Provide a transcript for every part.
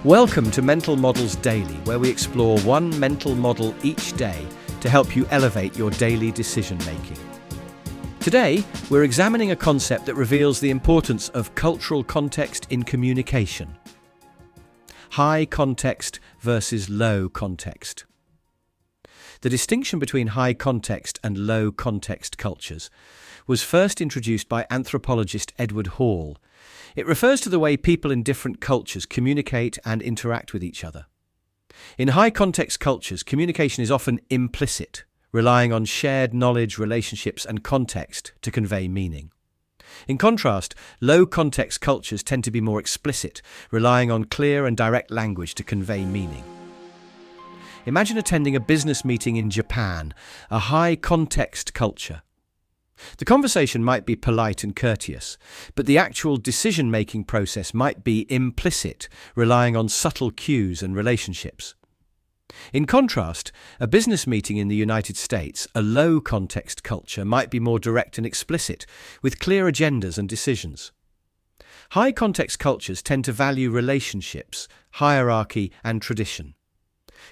Welcome to Mental Models Daily, where we explore one mental model each day to help you elevate your daily decision-making. Today, we're examining a concept that reveals the importance of cultural context in communication. High context versus low context. The distinction between high context and low context cultures was first introduced by anthropologist Edward T. It refers to the way people in different cultures communicate and interact with each other. In high-context cultures, communication is often implicit, relying on shared knowledge, relationships, and context to convey meaning. In contrast, low-context cultures tend to be more explicit, relying on clear and direct language to convey meaning. Imagine attending a business meeting in Japan, a high-context culture. The conversation might be polite and courteous, but the actual decision-making process might be implicit, relying on subtle cues and relationships. In contrast, a business meeting in the United States, a low-context culture, might be more direct and explicit, with clear agendas and decisions. High-context cultures tend to value relationships, hierarchy, and tradition.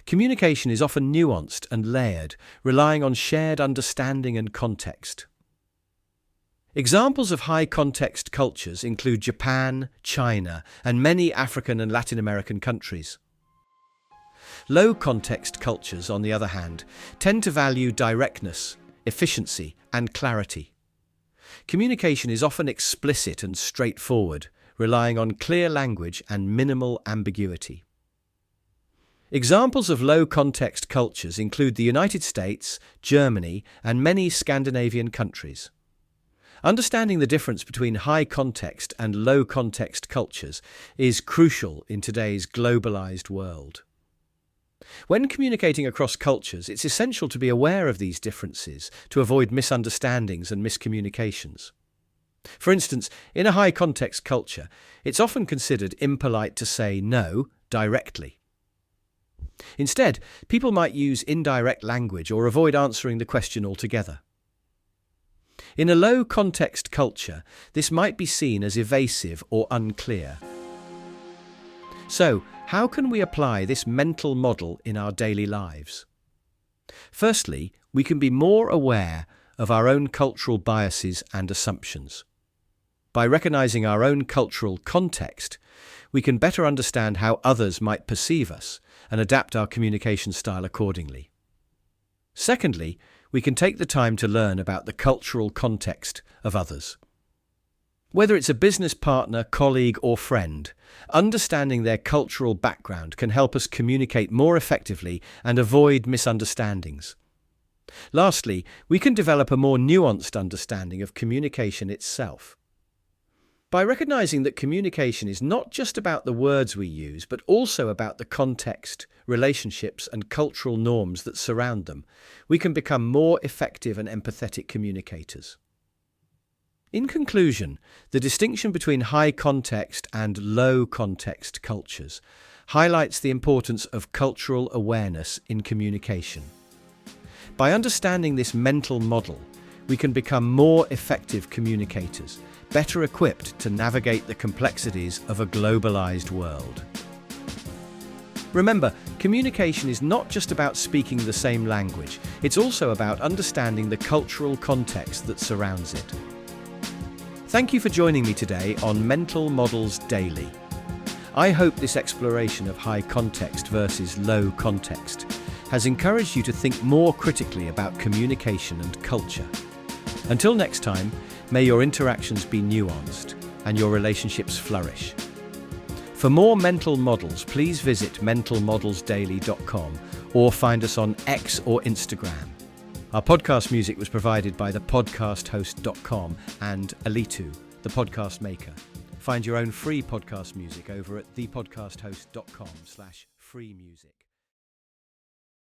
Communication is often nuanced and layered, relying on shared understanding and context. Examples of high-context cultures include Japan, China, and many African and Latin American countries. Low-context cultures, on the other hand, tend to value directness, efficiency, and clarity. Communication is often explicit and straightforward, relying on clear language and minimal ambiguity. Examples of low-context cultures include the United States, Germany, and many Scandinavian countries. Understanding the difference between high-context and low-context cultures is crucial in today's globalized world. When communicating across cultures, it's essential to be aware of these differences to avoid misunderstandings and miscommunications. For instance, in a high-context culture, it's often considered impolite to say no directly. Instead, people might use indirect language or avoid answering the question altogether. In a low-context culture, this might be seen as evasive or unclear. So, how can we apply this mental model in our daily lives? Firstly, we can be more aware of our own cultural biases and assumptions. By recognizing our own cultural context, we can better understand how others might perceive us and adapt our communication style accordingly. Secondly, we can take the time to learn about the cultural context of others. Whether it's a business partner, colleague, or friend, understanding their cultural background can help us communicate more effectively and avoid misunderstandings. Lastly, we can develop a more nuanced understanding of communication itself. By recognizing that communication is not just about the words we use, but also about the context, relationships, and cultural norms that surround them, we can become more effective and empathetic communicators. In conclusion, the distinction between high-context and low-context cultures highlights the importance of cultural awareness in communication. By understanding this mental model, we can become more effective communicators, better equipped to navigate the complexities of a globalized world. Remember, communication is not just about speaking the same language, it's also about understanding the cultural context that surrounds it. Thank you for joining me today on Mental Models Daily. I hope this exploration of high context versus low context has encouraged you to think more critically about communication and culture. Until next time, may your interactions be nuanced and your relationships flourish. For more mental models, please visit mentalmodelsdaily.com or find us on X or Instagram. Our podcast music was provided by thepodcasthost.com and Alitu, the podcast maker. Find your own free podcast music over at thepodcasthost.com/freemusic.